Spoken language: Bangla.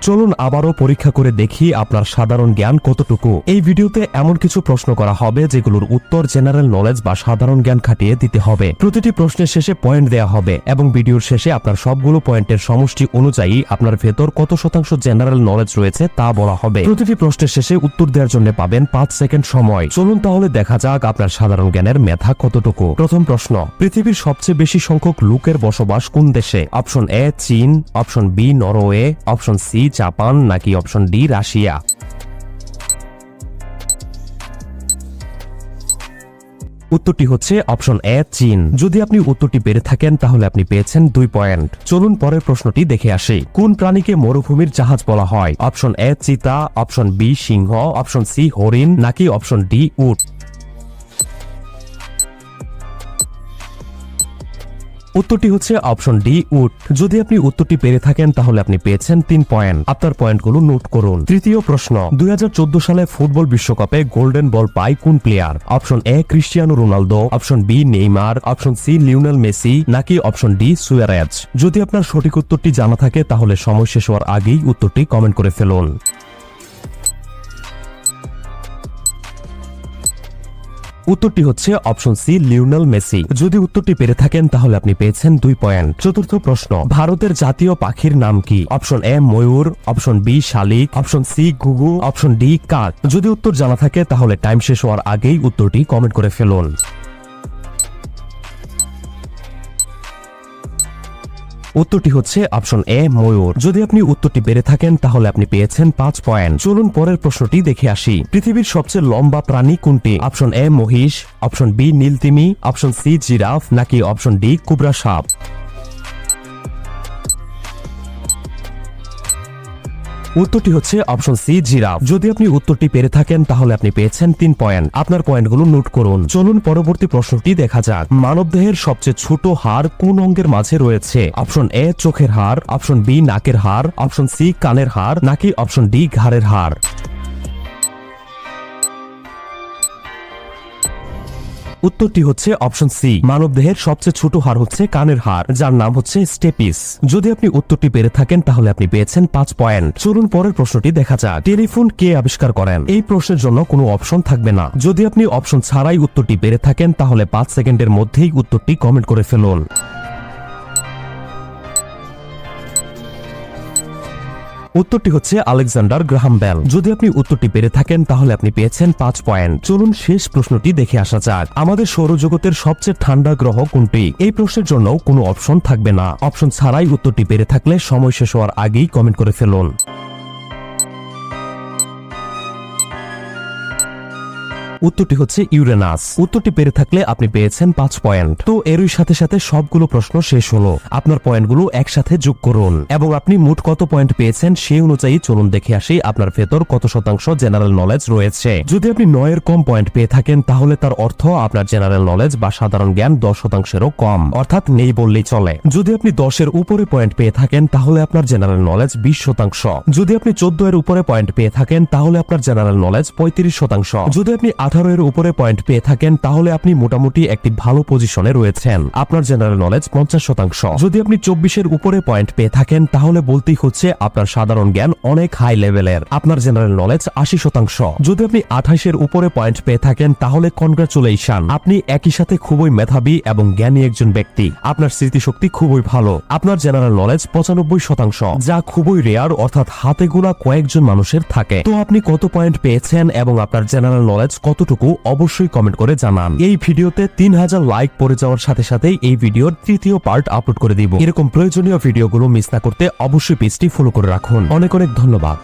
চলুন আবারও পরীক্ষা করে দেখি আপনার সাধারণ জ্ঞান কতটুকু। এই ভিডিওতে এমন কিছু প্রশ্ন করা হবে যেগুলোর উত্তর জেনারেল নলেজ বা সাধারণ জ্ঞান খাটিয়ে দিতে হবে। প্রতিটি প্রশ্নের শেষে পয়েন্ট দেওয়া হবে এবং ভিডিওর শেষে আপনার সবগুলো পয়েন্টের সমষ্টি অনুযায়ী আপনার ভেতর কত শতাংশ জেনারেল নলেজ রয়েছে তা বলা হবে। প্রতিটি প্রশ্নের শেষে উত্তর দেওয়ার জন্য পাবেন 5 সেকেন্ড সময়। চলুন তাহলে দেখা যাক আপনার সাধারণ জ্ঞানের মেধা কতটুকু। প্রথম প্রশ্ন, পৃথিবীর সবচেয়ে বেশি সংখ্যক লোকের বসবাস কোন দেশে? অপশন এ চীন, option B Norway, option C Japan নাকি অপশন ডি রাশিয়া? উত্তরটি হচ্ছে অপশন এ চীন। যদি আপনি উত্তরটি পেরে থাকেন তাহলে আপনি পেয়েছেন 2 পয়েন্ট। চলুন পরের প্রশ্নটি দেখে আসি। কোন প্রাণীকে মরুভূমির জাহাজ বলা হয়? অপশন এ চিতা, অপশন বি সিংহ, অপশন সি হরিণ নাকি অপশন ডি উট? উত্তরটি হচ্ছে অপশন ডি উট। যদি আপনি উত্তরটি পেরে থাকেন তাহলে আপনি পেয়েছেন 3 পয়েন্ট। আপনার পয়েন্টগুলো নোট করুন। তৃতীয় প্রশ্ন, 2014 সালে ফুটবল বিশ্বকাপে গোল্ডেন বল পায় কোন player? Option A Cristiano Ronaldo, option B Neymar, option C Lionel Messi নাকি অপশন ডি সুয়ারেজ? যদি আপনার সঠিক উত্তরটি জানা থাকে তাহলে সময় শেষ হওয়ার আগেই উত্তরটি কমেন্ট করে ফেলুন। উত্তরটি হচ্ছে অপশন সি লিওনেল মেসি। যদি উত্তরটি পেরে থাকেন তাহলে আপনি পেয়েছেন 2 পয়েন্ট। চতুর্থ প্রশ্ন, ভারতের জাতীয় পাখির নাম কি? অপশন এ ময়ূর, অপশন বি শালিক, অপশন সি ঘুঘু, অপশন ডি কাক? যদি উত্তর জানা থাকে তাহলে টাইম শেষ হওয়ার আগেই উত্তরটি কমেন্ট করে ফেলুন। উত্তরটি হচ্ছে অপশন এ ময়ূর। যদি আপনি উত্তরটি পেরে থাকেন তাহলে আপনি পেয়েছেন 5 পয়েন্ট। চলুন পরের প্রশ্নটি দেখে আসি। পৃথিবীর সবচেয়ে লম্বা প্রাণী কোনটি? অপশন এ মহিষ, অপশন বি নীলতিমি, অপশন সি জিরাফ নাকি অপশন ডি কোবরা সাপ? উত্তরটি হচ্ছে অপশন সি জিরাফ। যদি আপনি উত্তরটি পেরে থাকেন তাহলে আপনি পেয়েছেন 3 পয়েন্ট। আপনার পয়েন্টগুলো নোট করুন। চলুন পরবর্তী প্রশ্নটি দেখা যাক। মানবদেহের সবচেয়ে ছোট হাড় কোন অঙ্গের মাঝে রয়েছে? অপশন এ চোখের হাড়, অপশন বি নাকের হাড়, অপশন সি কানের হাড় নাকি অপশন ডি ঘাড়ের হাড়? উত্তরটি হচ্ছে অপশন সি। মানবদেহের সবচেয়ে ছোট হাড় হচ্ছে কানের হাড়, যার নাম হচ্ছে স্টেপিস। যদি আপনি উত্তরটি পেরে থাকেন তাহলে আপনি পেয়েছেন 5 পয়েন্ট। চলুন পরের প্রশ্নটি দেখা যাক। টেলিফোন কে আবিষ্কার করেন? এই প্রশ্নের জন্য কোনো অপশন থাকবে না। যদি আপনি অপশন ছাড়াই উত্তরটি পেরে থাকেন তাহলে 5 সেকেন্ডের মধ্যেই উত্তরটি কমেন্ট করে ফেলুন। উত্তরটি হচ্ছে আলেকজান্ডার গ্রাহাম বেল। যদি আপনি উত্তরটি পেরে থাকেন তাহলে আপনি পেয়েছেন 5 পয়েন্ট। চলুন শেষ প্রশ্নটি দেখে আসা যাক। আমাদের সৌরজগতের সবচেয়ে ঠান্ডা গ্রহ কোনটি? এই প্রশ্নের জন্য কোনো অপশন থাকবে না। অপশন ছাড়াই উত্তরটি পেরে থাকলে সময় শেষ হওয়ার আগেই কমেন্ট করে ফেলুন। উত্তরটি হচ্ছে ইউরেনাস। উত্তরটি পেরে থাকলে আপনি পেয়েছেন 5 পয়েন্ট। তো এরই সাথে সাথে সবগুলো প্রশ্ন শেষ হলো। আপনার পয়েন্টগুলো একসাথে যোগ করুন এবং আপনি মোট কত পয়েন্ট পেয়েছেন সেই অনুযায়ী চলুন দেখে আসি আপনার ভেতর কত শতাংশ জেনারেল নলেজ রয়েছে। যদি আপনি 9 এর কম পয়েন্ট পেয়ে থাকেন তাহলে তার অর্থ আপনার জেনারেল নলেজ বা সাধারণ জ্ঞান 10 শতাংশেরও কম, অর্থাৎ নেই বললেই চলে। যদি আপনি 10 এর উপরে পয়েন্ট পেয়ে থাকেন তাহলে আপনার জেনারেল নলেজ 20 শতাংশ। যদি আপনি 14 এর উপরে পয়েন্ট পেয়ে থাকেন তাহলে আপনার জেনারেল নলেজ 35 শতাংশ। যদি আপনি 18 এর উপরে পয়েন্ট পেয়ে থাকেন তাহলে আপনি মোটামুটি একটি ভালো পজিশনে রয়েছেন, আপনার জেনারেল নলেজ 50 শতাংশ। যদি আপনি 24 এর উপরে পয়েন্ট পেয়ে থাকেন তাহলে বলতেই হচ্ছে আপনার সাধারণ জ্ঞান অনেক হাই লেভেলের, আপনার জেনারেল নলেজ 80 শতাংশ। যদি আপনি 28 এর উপরে পয়েন্ট পেয়ে থাকেন তাহলে কনগ্রাচুলেশন, আপনি একই সাথে খুবই মেধাবী এবং জ্ঞানী একজন ব্যক্তি, আপনার স্মৃতিশক্তি খুবই ভালো। আপনার জেনারেল নলেজ 95 শতাংশ, যা খুবই রেয়ার, অর্থাৎ হাতে গোনা কয়েকজন মানুষের থাকে। তো আপনি কত পয়েন্ট পেয়েছেন এবং আপনার জেনারেল নলেজ কতটুকু অবশ্যই কমেন্ট করে জানান। এই ভিডিওতে 3000 লাইক পড়ে যাওয়ার সাথে সাথেই এই ভিডিওর তৃতীয় পার্ট আপলোড করে দিব। এরকম প্রয়োজনীয় ভিডিওগুলো মিস না করতে অবশ্যই পেজটি ফলো করে রাখুন। অনেক অনেক ধন্যবাদ।